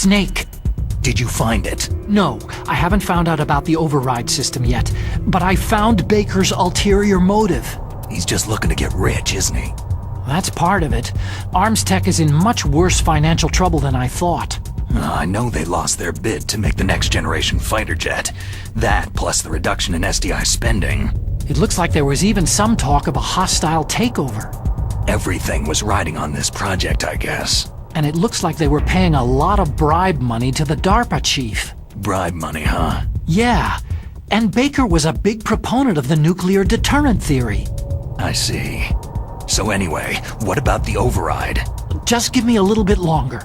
Snake. Did you find it? No, I haven't found out about the override system yet, but I found Baker's ulterior motive. He's just looking to get rich, isn't he? That's part of it. Armstech is in much worse financial trouble than I thought. I know they lost their bid to make the next generation fighter jet. That, plus the reduction in SDI spending. It looks like there was even some talk of a hostile takeover. Everything was riding on this project, I guess. And it looks like they were paying a lot of bribe money to the DARPA chief. Bribe money, huh? Yeah, and Baker was a big proponent of the nuclear deterrent theory. I see. So anyway, what about the override? Just give me a little bit longer.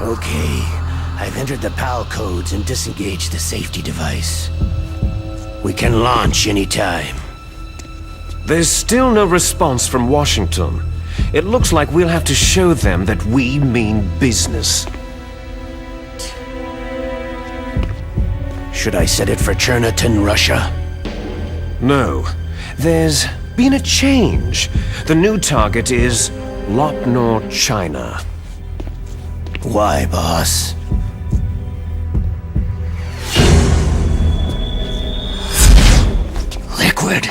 Okay, I've entered the PAL codes and disengaged the safety device. We can launch anytime. There's still no response from Washington. It looks like we'll have to show them that we mean business. Should I set it for Chernihiv, Russia? No. There's been a change. The new target is Lopnor, China. Why, boss? Liquid.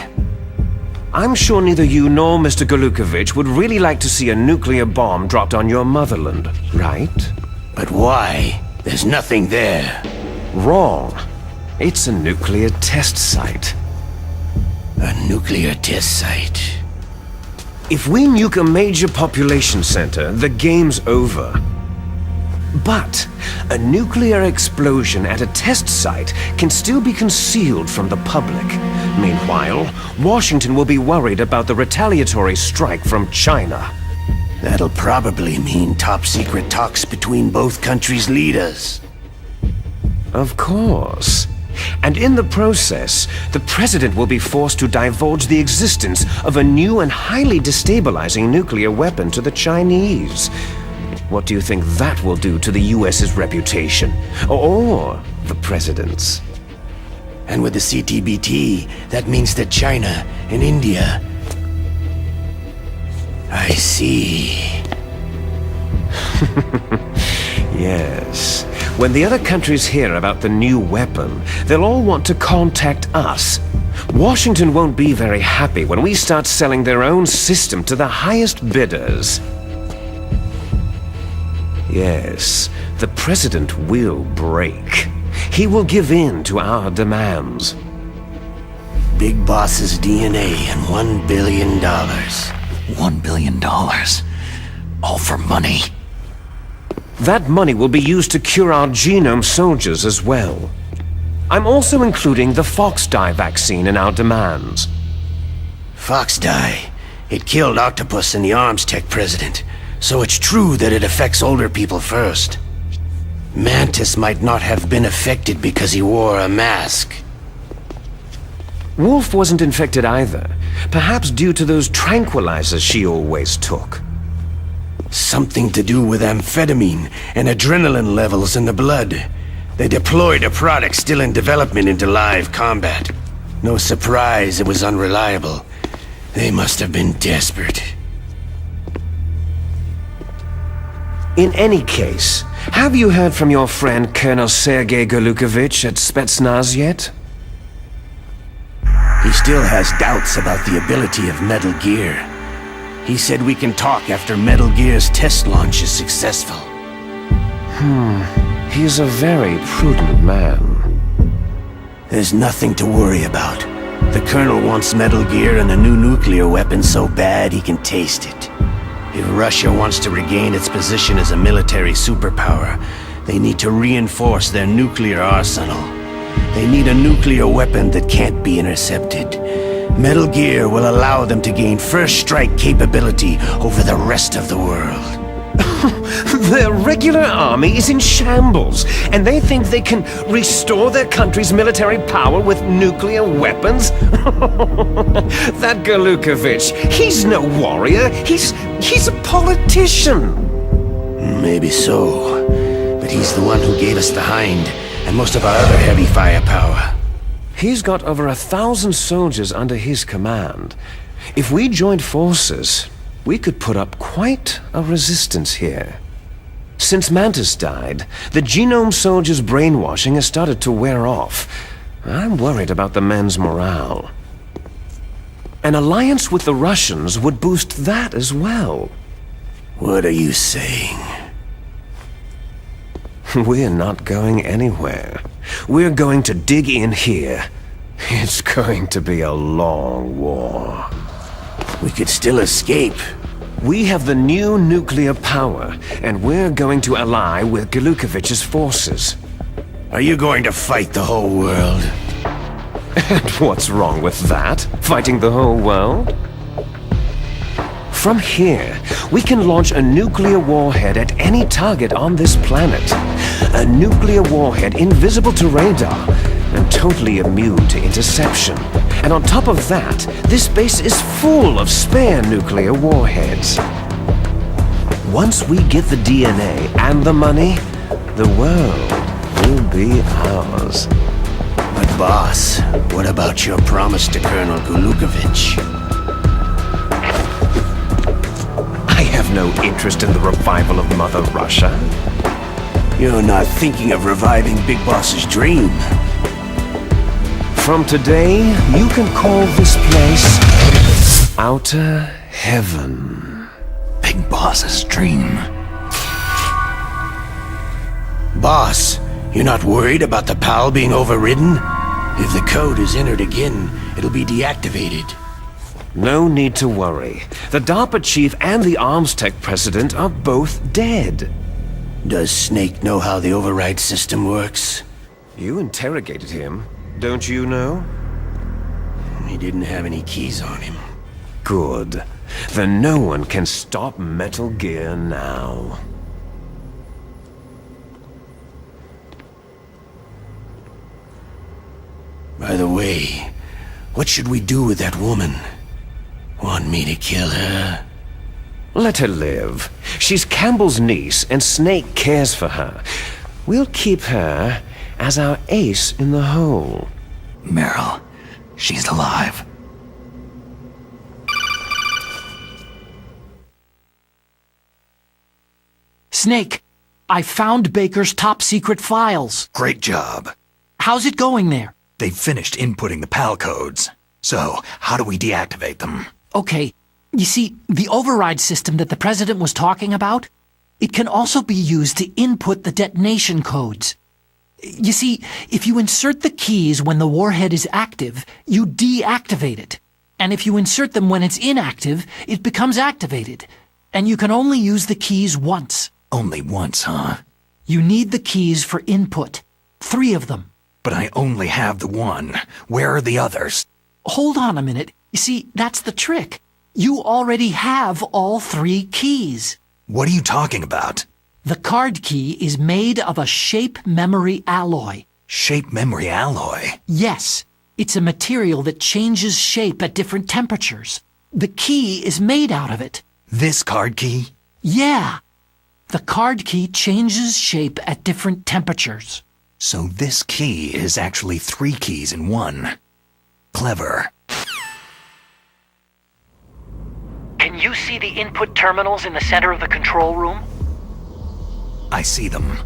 I'm sure neither you nor Mr. Golukovich would really like to see a nuclear bomb dropped on your motherland, right? But why? There's nothing there. Wrong. It's a nuclear test site. A nuclear test site. If we nuke a major population center, the game's over. But a nuclear explosion at a test site can still be concealed from the public. Meanwhile, Washington will be worried about the retaliatory strike from China. That'll probably mean top-secret talks between both countries' leaders. Of course. And in the process, the president will be forced to divulge the existence of a new and highly destabilizing nuclear weapon to the Chinese. What do you think that will do to the US's reputation? Or the president's? And with the CTBT, that means that China and India... I see. Yes. When the other countries hear about the new weapon, they'll all want to contact us. Washington won't be very happy when we start selling their own system to the highest bidders. Yes, the president will break. He will give in to our demands. Big Boss's DNA and $1 billion. $1 billion? All for money? That money will be used to cure our genome soldiers as well. I'm also including the Foxdie vaccine in our demands. Foxdie? It killed Octopus and the Armstech president. So it's true that it affects older people first. Mantis might not have been affected because he wore a mask. Wolf wasn't infected either. Perhaps due to those tranquilizers she always took. Something to do with amphetamine and adrenaline levels in the blood. They deployed a product still in development into live combat. No surprise it was unreliable. They must have been desperate. In any case, have you heard from your friend Colonel Sergei Golukovich at Spetsnaz yet? He still has doubts about the ability of Metal Gear. He said we can talk after Metal Gear's test launch is successful. He's a very prudent man. There's nothing to worry about. The Colonel wants Metal Gear and a new nuclear weapon so bad he can taste it. If Russia wants to regain its position as a military superpower, they need to reinforce their nuclear arsenal. They need a nuclear weapon that can't be intercepted. Metal Gear will allow them to gain first strike capability over the rest of the world. Their regular army is in shambles, and they think they can restore their country's military power with nuclear weapons? That Galukovich, he's no warrior. He's a politician. Maybe so, but he's the one who gave us the Hind and most of our other heavy firepower. He's got over 1,000 soldiers under his command. If we joined forces, we could put up quite a resistance here. Since Mantis died, the Genome Soldiers' brainwashing has started to wear off. I'm worried about the men's morale. An alliance with the Russians would boost that as well. What are you saying? We're not going anywhere. We're going to dig in here. It's going to be a long war. We could still escape. We have the new nuclear power, and we're going to ally with Galukovich's forces. Are you going to fight the whole world? And what's wrong with that? Fighting the whole world? From here, we can launch a nuclear warhead at any target on this planet. A nuclear warhead invisible to radar and totally immune to interception. And on top of that, this base is full of spare nuclear warheads. Once we get the DNA and the money, the world will be ours. But boss, what about your promise to Colonel Galukovich? I have no interest in the revival of Mother Russia. You're not thinking of reviving Big Boss's dream. From today, you can call this place Outer Heaven. Big Boss's dream. Boss, you're not worried about the PAL being overridden? If the code is entered again, it'll be deactivated. No need to worry. The DARPA chief and the ArmsTech president are both dead. Does Snake know how the override system works? You interrogated him, don't you know? He didn't have any keys on him. Good. Then no one can stop Metal Gear now. By the way, what should we do with that woman? Want me to kill her? Let her live. She's Campbell's niece, and Snake cares for her. We'll keep her as our ace in the hole. Meryl, she's alive. Snake, I found Baker's top-secret files. Great job. How's it going there? They've finished inputting the PAL codes. So, how do we deactivate them? Okay, you see, the override system that the President was talking about, it can also be used to input the detonation codes. You see, if you insert the keys when the warhead is active, you deactivate it. And if you insert them when it's inactive, it becomes activated. And you can only use the keys once. Only once, huh? You need the keys for input. 3 of them. But I only have the one. Where are the others? Hold on a minute. You see, that's the trick. You already have all 3 keys. What are you talking about? The card key is made of a shape memory alloy. Shape memory alloy? Yes, it's a material that changes shape at different temperatures. The key is made out of it. This card key? Yeah. The card key changes shape at different temperatures. So this key is actually 3 keys in one. Clever. Can you see the input terminals in the center of the control room? I see them.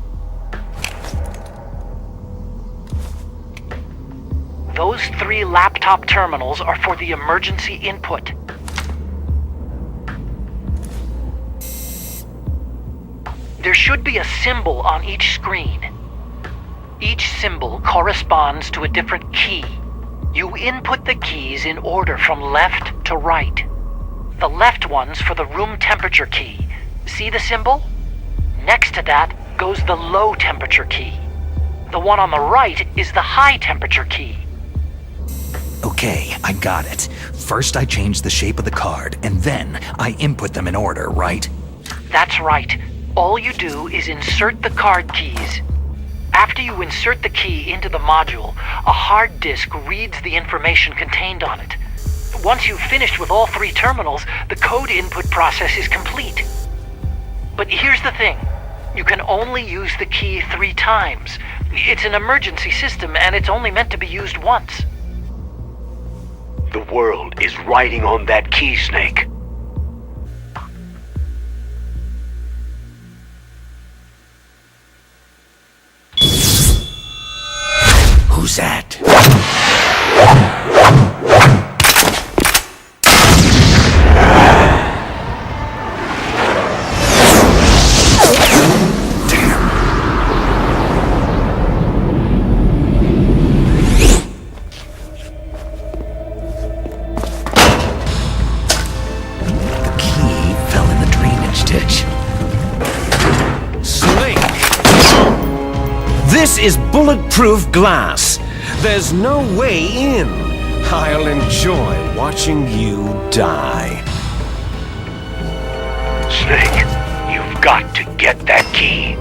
Those 3 laptop terminals are for the emergency input. There should be a symbol on each screen. Each symbol corresponds to a different key. You input the keys in order from left to right. The left one's for the room temperature key. See the symbol? Next to that goes the low temperature key. The one on the right is the high temperature key. Okay, I got it. First I change the shape of the card, and then I input them in order, right? That's right. All you do is insert the card keys. After you insert the key into the module, a hard disk reads the information contained on it. Once you've finished with all 3 terminals, the code input process is complete. But here's the thing. You can only use the key 3 times. It's an emergency system, and it's only meant to be used once. The world is riding on that key, Snake. Who's that? This is bulletproof glass. There's no way in. I'll enjoy watching you die. Snake, you've got to get that key.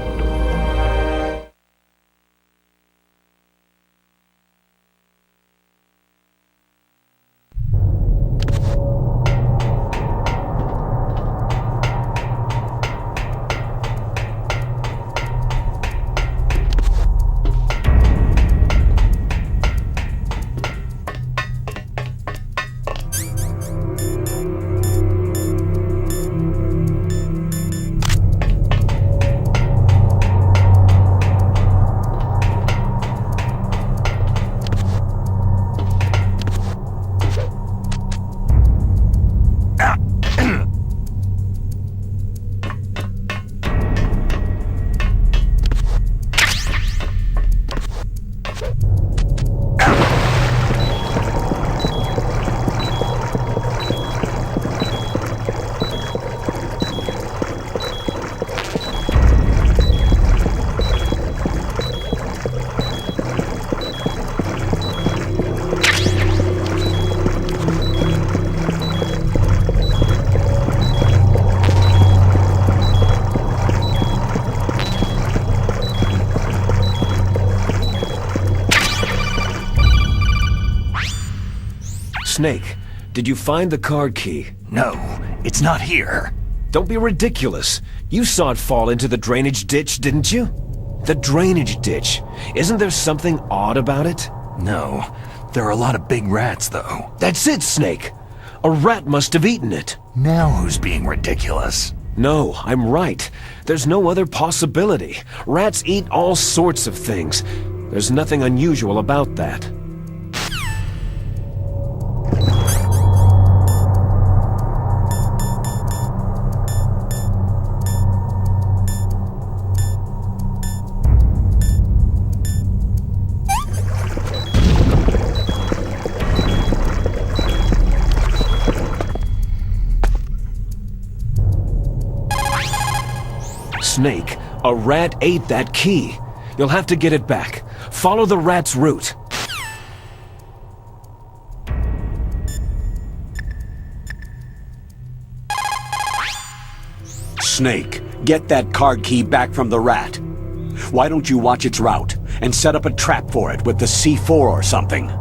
Snake, did you find the card key? No, it's not here. Don't be ridiculous. You saw it fall into the drainage ditch, didn't you? The drainage ditch. Isn't there something odd about it? No, there are a lot of big rats, though. That's it, Snake. A rat must have eaten it. Now who's being ridiculous? No, I'm right. There's no other possibility. Rats eat all sorts of things. There's nothing unusual about that. Snake, a rat ate that key. You'll have to get it back. Follow the rat's route. Snake, get that card key back from the rat. Why don't you watch its route and set up a trap for it with the C4 or something?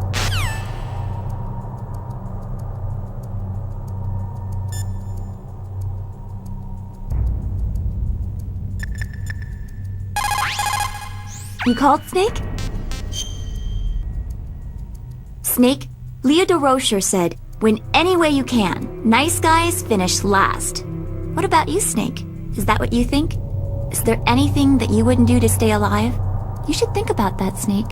You called, Snake? Snake, Leo DeRocher said, win any way you can. Nice guys finish last. What about you, Snake? Is that what you think? Is there anything that you wouldn't do to stay alive? You should think about that, Snake.